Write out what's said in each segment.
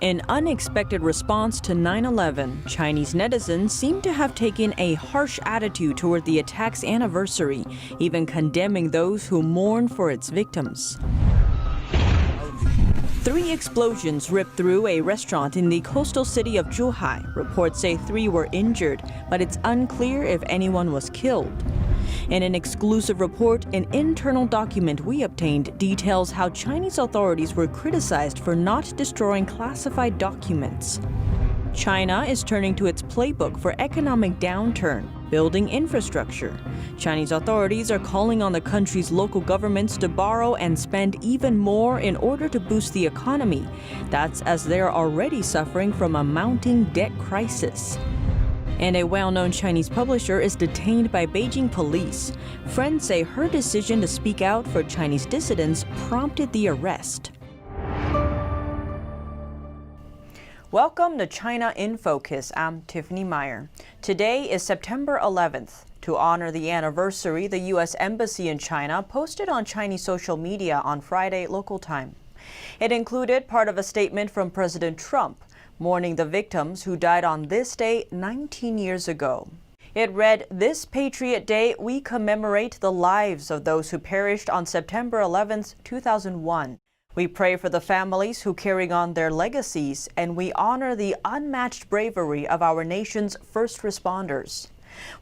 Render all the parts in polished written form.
In unexpected response to 9/11, Chinese netizens seem to have taken a harsh attitude toward the attack's anniversary, even condemning those who mourn for its victims. 3 explosions ripped through a restaurant in the coastal city of Zhuhai. Reports say 3 were injured, but it's unclear if anyone was killed. In an exclusive report, an internal document we obtained details how Chinese authorities were criticized for not destroying classified documents. China is turning to its playbook for economic downturn, building infrastructure. Chinese authorities are calling on the country's local governments to borrow and spend even more in order to boost the economy. That's as they're already suffering from a mounting debt crisis. And a well-known Chinese publisher is detained by Beijing police. Friends say her decision to speak out for Chinese dissidents prompted the arrest. Welcome to China in Focus. I'm Tiffany Meyer. Today is September 11th. To honor the anniversary, the U.S. Embassy in China posted on Chinese social media on Friday local time. It included part of a statement from President Trump, mourning the victims who died on this day 19 years ago. It read, "This Patriot Day, we commemorate the lives of those who perished on September 11th, 2001. We pray for the families who carry on their legacies, and we honor the unmatched bravery of our nation's first responders.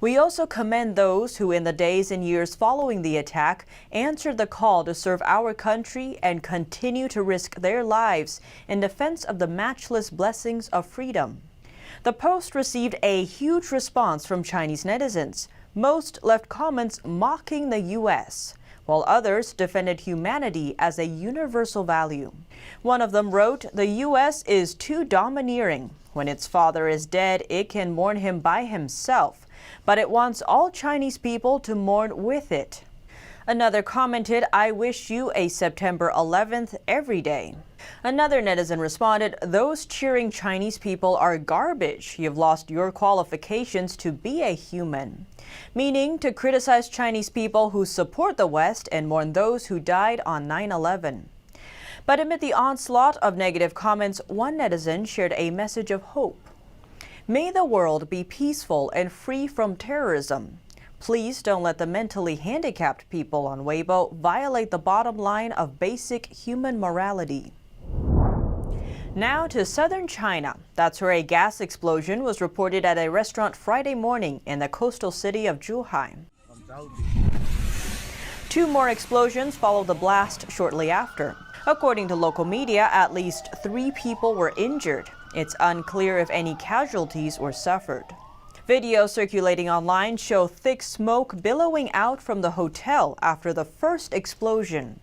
We also commend those who in the days and years following the attack answered the call to serve our country and continue to risk their lives in defense of the matchless blessings of freedom." The post received a huge response from Chinese netizens. Most left comments mocking the U.S., while others defended humanity as a universal value. One of them wrote, "The U.S. is too domineering. When its father is dead, it can mourn him by himself, but it wants all Chinese people to mourn with it." Another commented, "I wish you a September 11th every day." Another netizen responded, "Those cheering Chinese people are garbage. You've lost your qualifications to be a human," meaning to criticize Chinese people who support the West and mourn those who died on 9/11. But amid the onslaught of negative comments, one netizen shared a message of hope. "May the world be peaceful and free from terrorism. Please don't let the mentally handicapped people on Weibo violate the bottom line of basic human morality." Now to southern China. That's where a gas explosion was reported at a restaurant Friday morning in the coastal city of Zhuhai. 2 more explosions followed the blast shortly after. According to local media, at least 3 people were injured. It's unclear if any casualties were suffered. Videos circulating online show thick smoke billowing out from the hotel after the first explosion.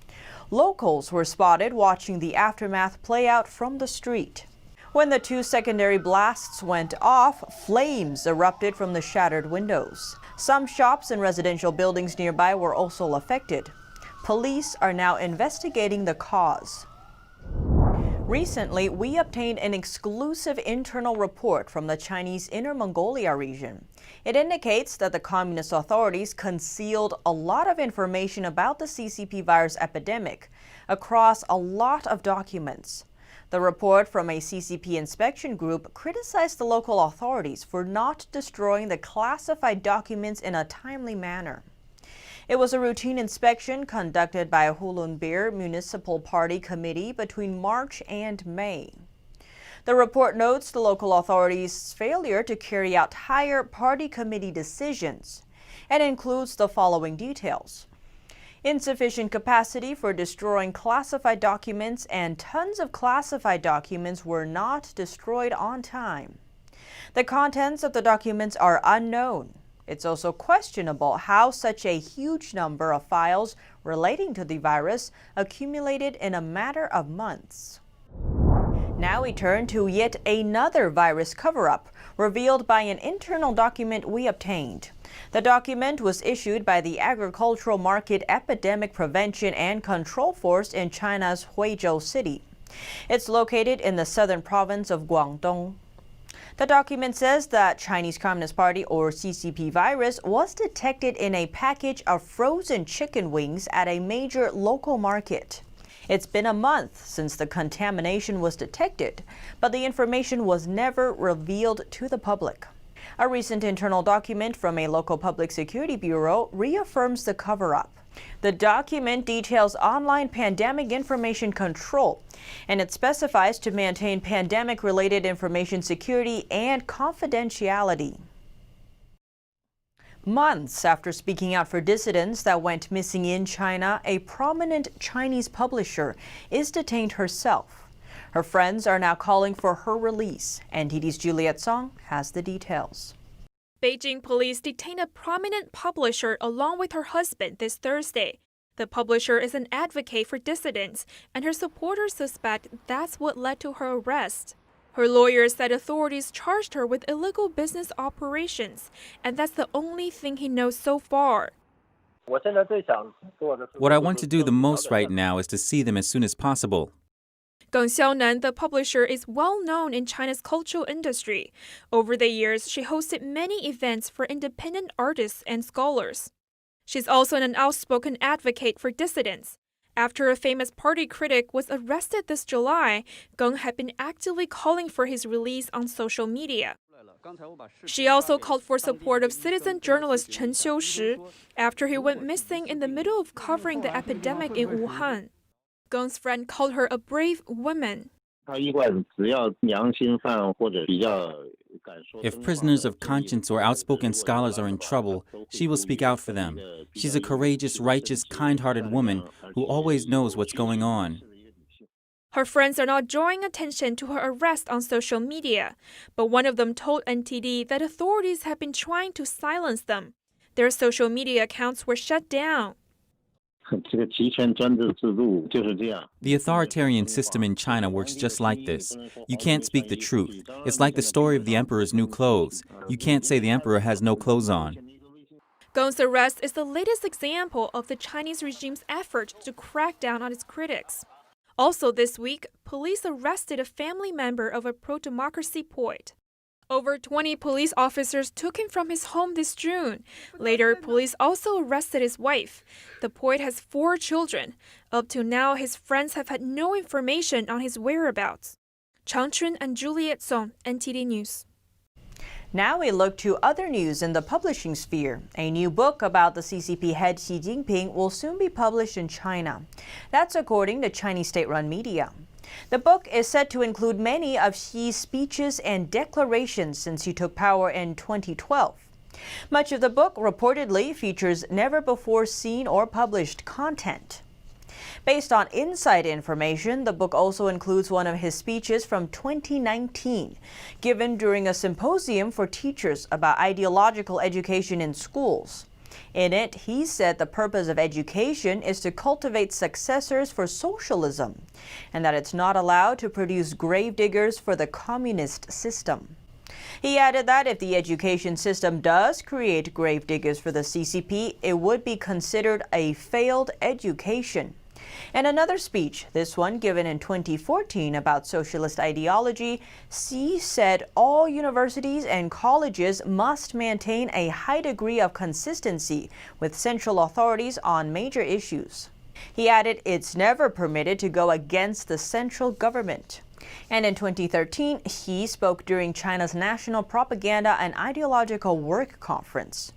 Locals were spotted watching the aftermath play out from the street. When the 2 secondary blasts went off, flames erupted from the shattered windows. Some shops and residential buildings nearby were also affected. Police are now investigating the cause. Recently, we obtained an exclusive internal report from the Chinese Inner Mongolia region. It indicates that the communist authorities concealed a lot of information about the CCP virus epidemic across a lot of documents. The report from a CCP inspection group criticized the local authorities for not destroying the classified documents in a timely manner. It was a routine inspection conducted by a Hulunbuir Municipal Party committee between March and May. The report notes the local authorities' failure to carry out higher party committee decisions and includes the following details: insufficient capacity for destroying classified documents, and tons of classified documents were not destroyed on time. The contents of the documents are unknown. It's also questionable how such a huge number of files relating to the virus accumulated in a matter of months. Now we turn to yet another virus cover-up revealed by an internal document we obtained. The document was issued by the Agricultural Market Epidemic Prevention and Control Force in China's Huizhou City. It's located in the southern province of Guangdong. The document says that Chinese Communist Party or CCP virus was detected in a package of frozen chicken wings at a major local market. It's been a month since the contamination was detected, but the information was never revealed to the public. A recent internal document from a local public security bureau reaffirms the cover-up. The document details online pandemic information control, and it specifies to maintain pandemic-related information security and confidentiality. Months after speaking out for dissidents that went missing in China, a prominent Chinese publisher is detained herself. Her friends are now calling for her release. NTD's Juliet Song has the details. Beijing police detained a prominent publisher along with her husband this Thursday. The publisher is an advocate for dissidents, and her supporters suspect that's what led to her arrest. Her lawyers said authorities charged her with illegal business operations, and that's the only thing he knows so far. What I want to do the most right now is to see them as soon as possible. Geng Xiaonan, the publisher, is well known in China's cultural industry. Over the years, she hosted many events for independent artists and scholars. She's also an outspoken advocate for dissidents. After a famous party critic was arrested this July, Geng had been actively calling for his release on social media. She also called for support of citizen journalist Chen Xiushi after he went missing in the middle of covering the epidemic in Wuhan. Geng's friend called her a brave woman. If prisoners of conscience or outspoken scholars are in trouble, she will speak out for them. She's a courageous, righteous, kind-hearted woman who always knows what's going on. Her friends are now drawing attention to her arrest on social media, but one of them told NTD that authorities have been trying to silence them. Their social media accounts were shut down. The authoritarian system in China works just like this. You can't speak the truth. It's like the story of the emperor's new clothes. You can't say the emperor has no clothes on. Geng's arrest is the latest example of the Chinese regime's effort to crack down on its critics. Also this week, police arrested a family member of a pro-democracy poet. Over 20 police officers took him from his home this June. Later, police also arrested his wife. The poet has 4 children. Up to now, his friends have had no information on his whereabouts. Changchun and Juliet Song, NTD News. Now we look to other news in the publishing sphere. A new book about the CCP head Xi Jinping will soon be published in China. That's according to Chinese state-run media. The book is said to include many of Xi's speeches and declarations since he took power in 2012. Much of the book reportedly features never-before-seen or published content. Based on inside information, the book also includes one of his speeches from 2019, given during a symposium for teachers about ideological education in schools. In it, he said the purpose of education is to cultivate successors for socialism, and that it's not allowed to produce gravediggers for the communist system. He added that if the education system does create gravediggers for the CCP, it would be considered a failed education. In another speech, this one given in 2014 about socialist ideology, Xi said all universities and colleges must maintain a high degree of consistency with central authorities on major issues. He added it's never permitted to go against the central government. And in 2013, he spoke during China's National Propaganda and Ideological Work Conference.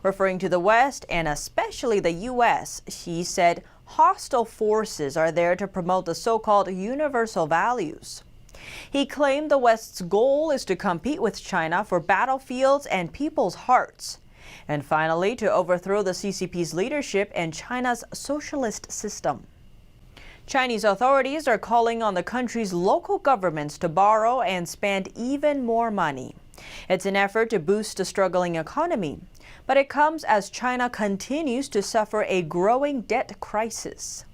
Referring to the West, and especially the U.S., he said hostile forces are there to promote the so-called universal values. He claimed the West's goal is to compete with China for battlefields and people's hearts, and finally to overthrow the CCP's leadership and China's socialist system. Chinese authorities are calling on the country's local governments to borrow and spend even more money. It's an effort to boost a struggling economy, but it comes as China continues to suffer a growing debt crisis.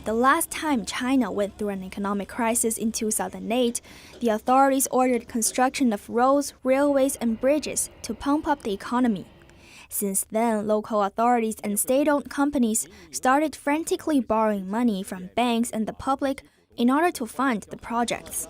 The last time China went through an economic crisis in 2008, the authorities ordered construction of roads, railways, and bridges to pump up the economy. Since then, local authorities and state-owned companies started frantically borrowing money from banks and the public in order to fund the projects.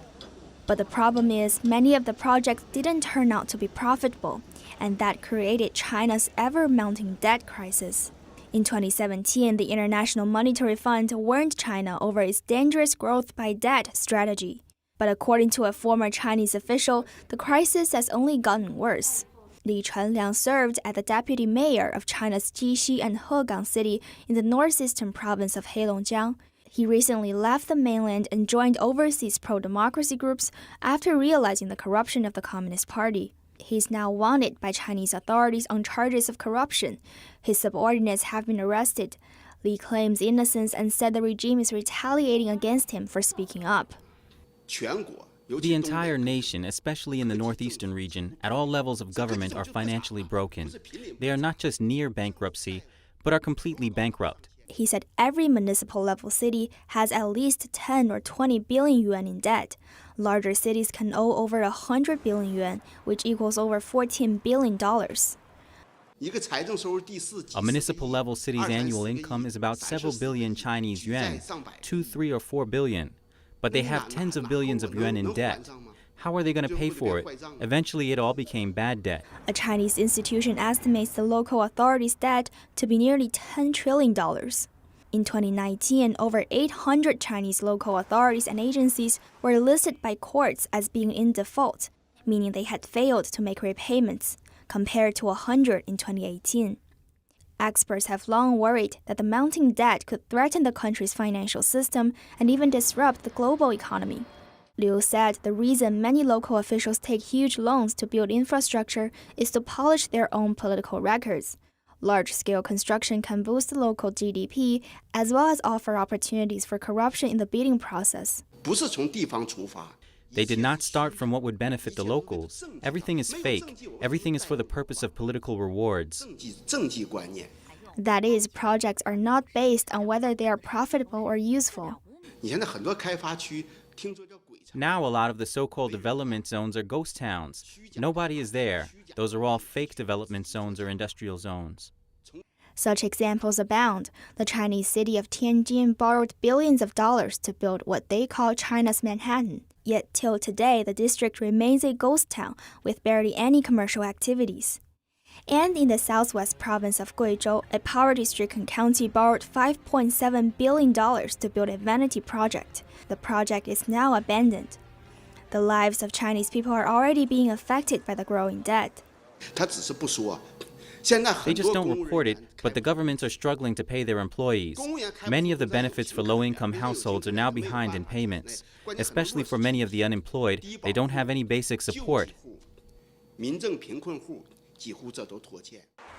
But the problem is, many of the projects didn't turn out to be profitable, and that created China's ever-mounting debt crisis. In 2017, the International Monetary Fund warned China over its dangerous growth by debt strategy. But according to a former Chinese official, the crisis has only gotten worse. Li Chunliang served as the deputy mayor of China's Jixi and Hegang city in the northeastern province of Heilongjiang. He recently left the mainland and joined overseas pro-democracy groups after realizing the corruption of the Communist Party. He's now wanted by Chinese authorities on charges of corruption. His subordinates have been arrested. Li claims innocence and said the regime is retaliating against him for speaking up. The entire nation, especially in the northeastern region, at all levels of government are financially broken. They are not just near bankruptcy, but are completely bankrupt. He said every municipal level city has at least 10 or 20 billion yuan in debt. Larger cities can owe over 100 billion yuan, which equals over $14 billion. A municipal level city's annual income is about several billion Chinese yuan, 2, 3, or 4 billion. But they have tens of billions of yuan in debt. How are they going to pay for it? Eventually, it all became bad debt. A Chinese institution estimates the local authorities' debt to be nearly $10 trillion. In 2019, over 800 Chinese local authorities and agencies were listed by courts as being in default, meaning they had failed to make repayments, compared to 100 in 2018. Experts have long worried that the mounting debt could threaten the country's financial system and even disrupt the global economy. Liu said the reason many local officials take huge loans to build infrastructure is to polish their own political records. Large-scale construction can boost the local GDP as well as offer opportunities for corruption in the bidding process. They did not start from what would benefit the locals. Everything is fake. Everything is for the purpose of political rewards. That is, projects are not based on whether they are profitable or useful. Now a lot of the so-called development zones are ghost towns. Nobody is there. Those are all fake development zones or industrial zones. Such examples abound. The Chinese city of Tianjin borrowed billions of dollars to build what they call China's Manhattan. Yet till today, the district remains a ghost town with barely any commercial activities. And in the southwest province of Guizhou, a poverty-stricken county borrowed $5.7 billion to build a vanity project. The project is now abandoned. The lives of Chinese people are already being affected by the growing debt. They just don't report it, but the governments are struggling to pay their employees. Many of the benefits for low-income households are now behind in payments. Especially for many of the unemployed, they don't have any basic support.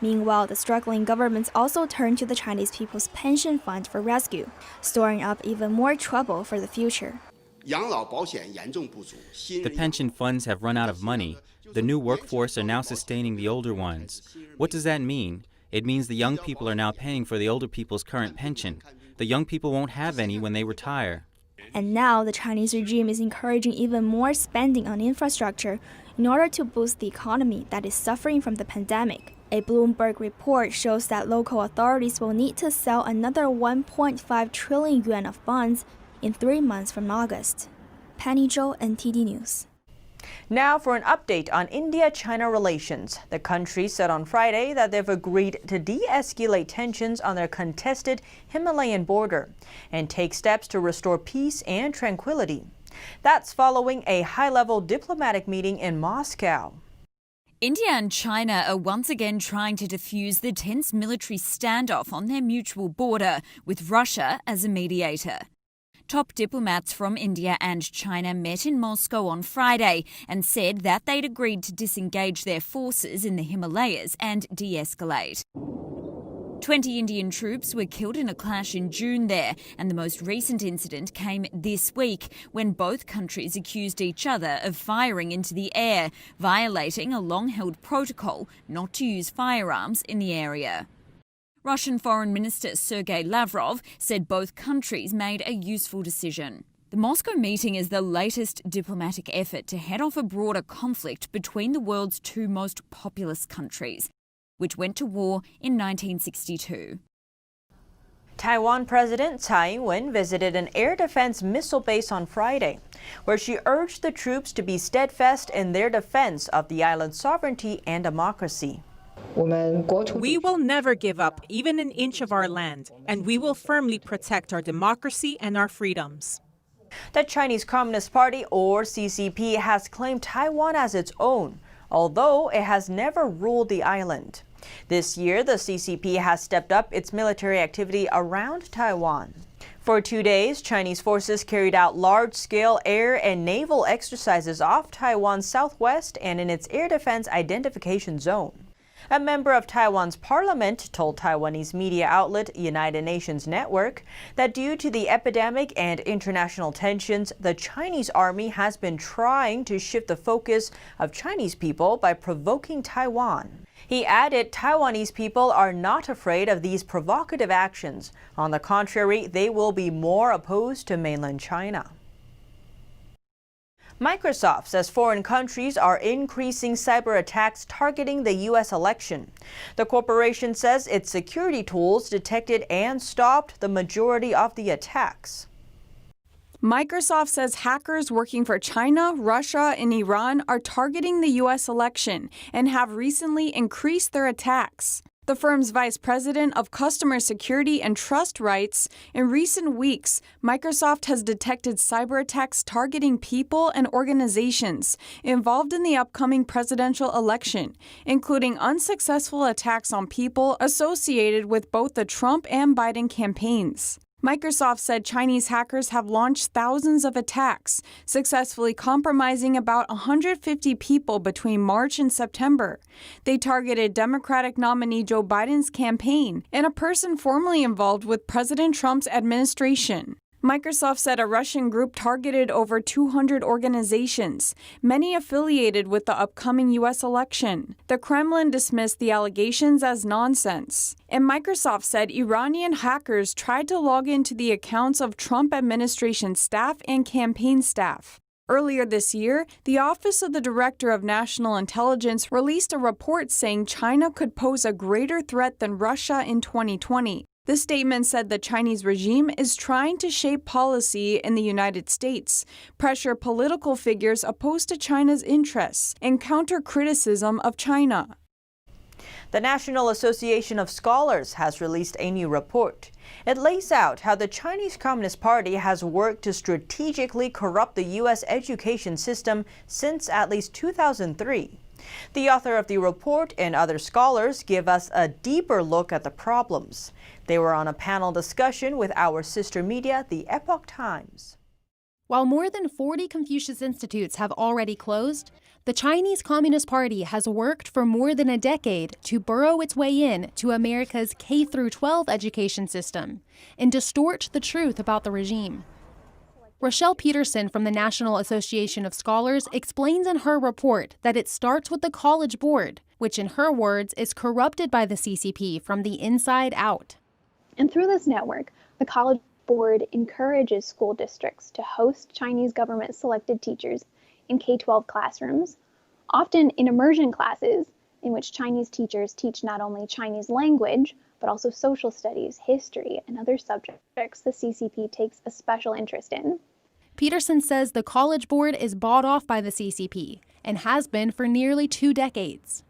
Meanwhile, the struggling governments also turn to the Chinese People's Pension Fund for rescue, storing up even more trouble for the future. The pension funds have run out of money. The new workforce are now sustaining the older ones. What does that mean? It means the young people are now paying for the older people's current pension. The young people won't have any when they retire. And now the Chinese regime is encouraging even more spending on infrastructure in order to boost the economy that is suffering from the pandemic. A Bloomberg report shows that local authorities will need to sell another 1.5 trillion yuan of bonds in 3 months from August. Penny Zhou, NTD News. Now for an update on India-China relations. The country said on Friday that they've agreed to de-escalate tensions on their contested Himalayan border and take steps to restore peace and tranquility. That's following a high-level diplomatic meeting in Moscow. India and China are once again trying to defuse the tense military standoff on their mutual border, with Russia as a mediator. Top diplomats from India and China met in Moscow on Friday and said that they'd agreed to disengage their forces in the Himalayas and de-escalate. 20 Indian troops were killed in a clash in June there, and the most recent incident came this week when both countries accused each other of firing into the air, violating a long-held protocol not to use firearms in the area. Russian Foreign Minister Sergei Lavrov said both countries made a useful decision. The Moscow meeting is the latest diplomatic effort to head off a broader conflict between the world's two most populous countries, which went to war in 1962. Taiwan President Tsai Ing-wen visited an air defense missile base on Friday, where she urged the troops to be steadfast in their defense of the island's sovereignty and democracy. We will never give up even an inch of our land, and we will firmly protect our democracy and our freedoms. The Chinese Communist Party, or CCP, has claimed Taiwan as its own, although it has never ruled the island. This year, the CCP has stepped up its military activity around Taiwan. For 2 days, Chinese forces carried out large-scale air and naval exercises off Taiwan's southwest and in its air defense identification zone. A member of Taiwan's parliament told Taiwanese media outlet United Nations Network that due to the epidemic and international tensions, the Chinese army has been trying to shift the focus of Chinese people by provoking Taiwan. He added Taiwanese people are not afraid of these provocative actions. On the contrary, they will be more opposed to mainland China. Microsoft says foreign countries are increasing cyber attacks targeting the U.S. election. The corporation says its security tools detected and stopped the majority of the attacks. Microsoft says hackers working for China, Russia, and Iran are targeting the U.S. election and have recently increased their attacks. The firm's vice president of customer security and trust writes, in recent weeks, Microsoft has detected cyber attacks targeting people and organizations involved in the upcoming presidential election, including unsuccessful attacks on people associated with both the Trump and Biden campaigns. Microsoft said Chinese hackers have launched thousands of attacks, successfully compromising about 150 people between March and September. They targeted Democratic nominee Joe Biden's campaign and a person formerly involved with President Trump's administration. Microsoft said a Russian group targeted over 200 organizations, many affiliated with the upcoming U.S. election. The Kremlin dismissed the allegations as nonsense. And Microsoft said Iranian hackers tried to log into the accounts of Trump administration staff and campaign staff. Earlier this year, the Office of the Director of National Intelligence released a report saying China could pose a greater threat than Russia in 2020. The statement said the Chinese regime is trying to shape policy in the United States, pressure political figures opposed to China's interests, and counter criticism of China. The National Association of Scholars has released a new report. It lays out how the Chinese Communist Party has worked to strategically corrupt the U.S. education system since at least 2003. The author of the report and other scholars give us a deeper look at the problems. They were on a panel discussion with our sister media, the Epoch Times. While more than 40 Confucius Institutes have already closed, the Chinese Communist Party has worked for more than a decade to burrow its way in to America's K-12 education system and distort the truth about the regime. Rochelle Peterson from the National Association of Scholars explains in her report that it starts with the College Board, which in her words is corrupted by the CCP from the inside out. And through this network, the College Board encourages school districts to host Chinese government-selected teachers in K-12 classrooms, often in immersion classes in which Chinese teachers teach not only Chinese language, but also social studies, history, and other subjects the CCP takes a special interest in. Peterson says the College Board is bought off by the CCP and has been for nearly 2 decades.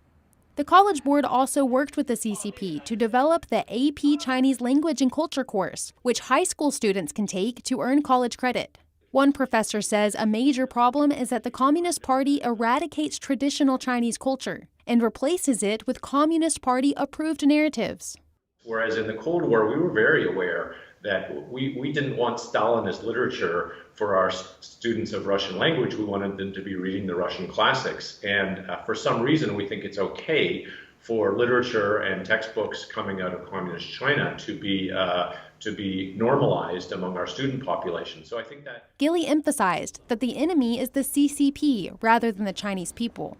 The College Board also worked with the CCP to develop the AP Chinese Language and Culture course, which high school students can take to earn college credit. One professor says a major problem is that the Communist Party eradicates traditional Chinese culture and replaces it with Communist Party-approved narratives. Whereas in the Cold War, we were very aware that we didn't want Stalinist literature for our students of Russian language. We wanted them to be reading the Russian classics. And for some reason, we think it's okay for literature and textbooks coming out of communist China to be normalized among our student population. So I think that Gilly emphasized that the enemy is the CCP rather than the Chinese people.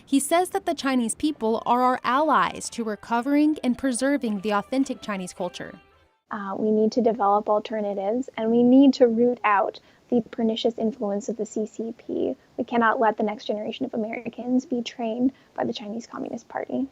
He says that the Chinese people are our allies to recovering and preserving the authentic Chinese culture. We need to develop alternatives, and we need to root out the pernicious influence of the CCP. We cannot let the next generation of Americans be trained by the Chinese Communist Party.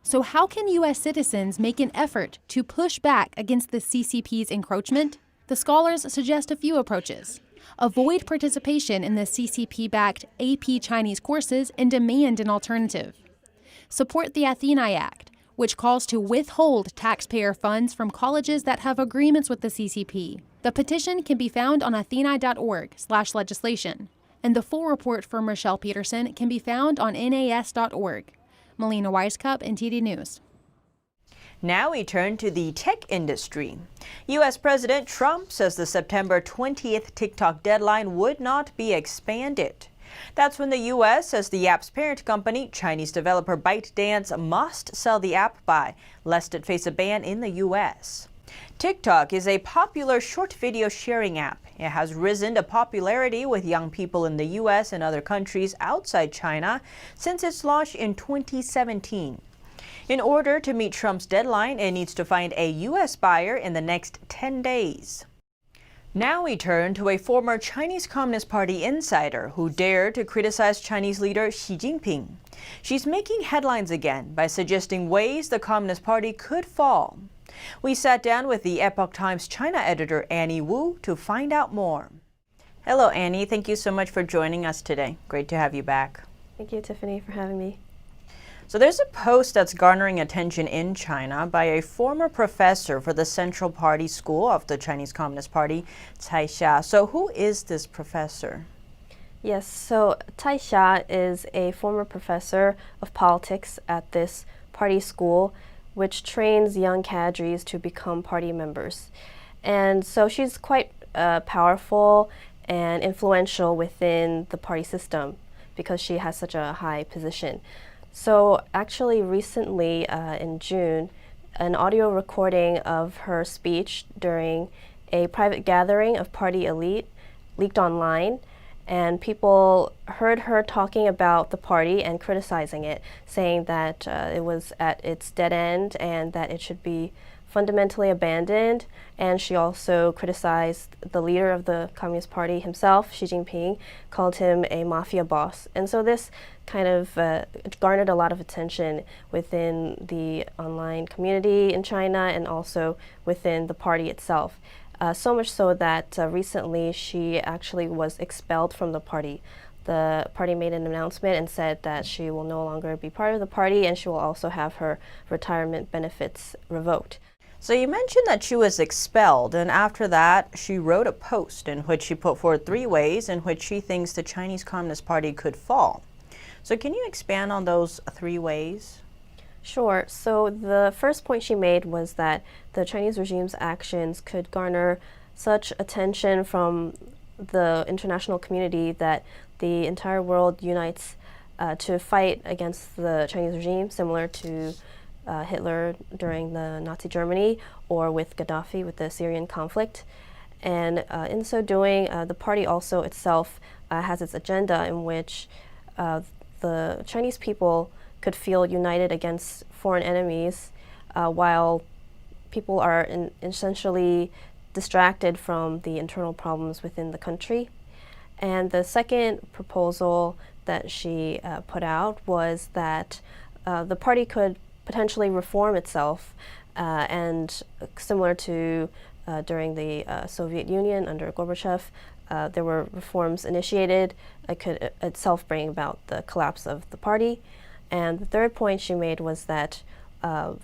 So how can U.S. citizens make an effort to push back against the CCP's encroachment? The scholars suggest a few approaches. Avoid participation in the CCP-backed AP Chinese courses and demand an alternative. support the Atheni Act, which calls to withhold taxpayer funds from colleges that have agreements with the CCP. The petition can be found on atheni.org/legislation, and the full report from Rochelle Peterson can be found on nas.org. Melina Weiskup, NTD News. Now we turn to the tech industry. U.S. President Trump says the September 20th TikTok deadline would not be expanded. That's when the U.S. says the app's parent company, Chinese developer ByteDance, must sell the app by, lest it face a ban in the U.S. TikTok is a popular short video sharing app. It has risen to popularity with young people in the U.S. and other countries outside China since its launch in 2017. In order to meet Trump's deadline, it needs to find a U.S. buyer in the next 10 days. Now we turn to a former Chinese Communist Party insider who dared to criticize Chinese leader Xi Jinping. She's making headlines again by suggesting ways the Communist Party could fall. We sat down with the Epoch Times China editor Annie Wu to find out more. Hello, Annie. Thank you so much for joining us today. Great to have you back. Thank you, Tiffany, for having me. So there's a post that's garnering attention in China by a former professor for the Central Party School of the Chinese Communist Party, Cai Xia. So who is this professor? Yes, so Cai Xia is a former professor of politics at this party school, which trains young cadres to become party members. And so she's quite powerful and influential within the party system because she has such a high position. So actually recently in June, an audio recording of her speech during a private gathering of party elite leaked online, and people heard her talking about the party and criticizing it, saying that it was at its dead end and that it should be fundamentally abandoned. And she also criticized the leader of the Communist Party himself, Xi Jinping, called him a mafia boss. And so this kind of garnered a lot of attention within the online community in China and also within the party itself. So much so that recently she actually was expelled from the party. The party made an announcement and said that she will no longer be part of the party and she will also have her retirement benefits revoked. So you mentioned that she was expelled, and after that she wrote a post in which she put forward 3 ways in which she thinks the Chinese Communist Party could fall. So can you expand on those 3 ways? Sure. So the first point she made was that the Chinese regime's actions could garner such attention from the international community that the entire world unites to fight against the Chinese regime, similar to Hitler during the Nazi Germany or with Gaddafi with the Syrian conflict. And in so doing, the party also itself has its agenda in which the Chinese people could feel united against foreign enemies while people are essentially distracted from the internal problems within the country. And the second proposal that she put out was that the party could potentially reform itself and similar to during the Soviet Union under Gorbachev, there were reforms initiated that could itself bring about the collapse of the party. And the third point she made was that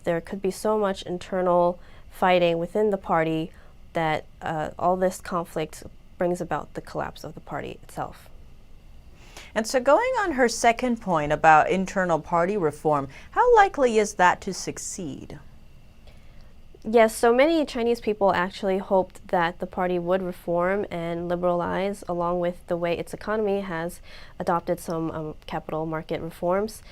there could be so much internal fighting within the party that all this conflict brings about the collapse of the party itself. And so going on her second point about internal party reform, how likely is that to succeed? Yes, so many Chinese people actually hoped that the party would reform and liberalize along with the way its economy has adopted some capital market reforms.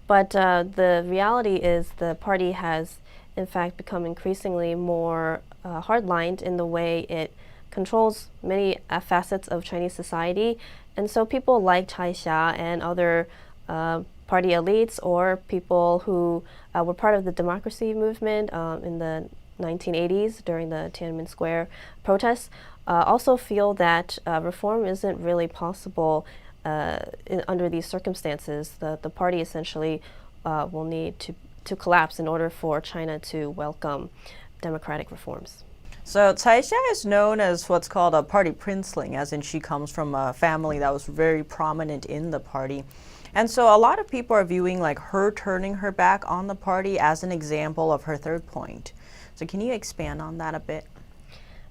But the reality is the party has in fact become increasingly more hardlined in the way it controls many facets of Chinese society. And so people like Cai Xia and other party elites or people who were part of the democracy movement in the 1980s during the Tiananmen Square protests also feel that reform isn't really possible under these circumstances. The party essentially will need to collapse in order for China to welcome democratic reforms. So Cai Xia is known as what's called a party princeling, as in she comes from a family that was very prominent in the party. And so a lot of people are viewing like her turning her back on the party as an example of her third point. So can you expand on that a bit?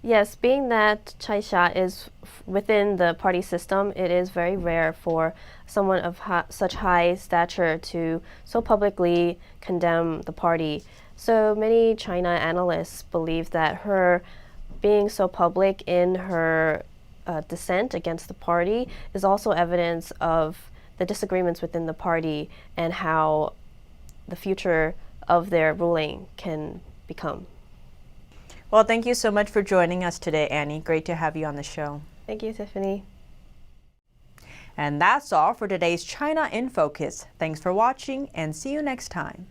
Yes, being that Chai Xia is within the party system, it is very rare for someone of such high stature to so publicly condemn the party. So many China analysts believe that her being so public in her dissent against the party is also evidence of the disagreements within the party and how the future of their ruling can become. Well, thank you so much for joining us today, Annie. Great to have you on the show. Thank you, Tiffany. And that's all for today's China in Focus. Thanks for watching and see you next time.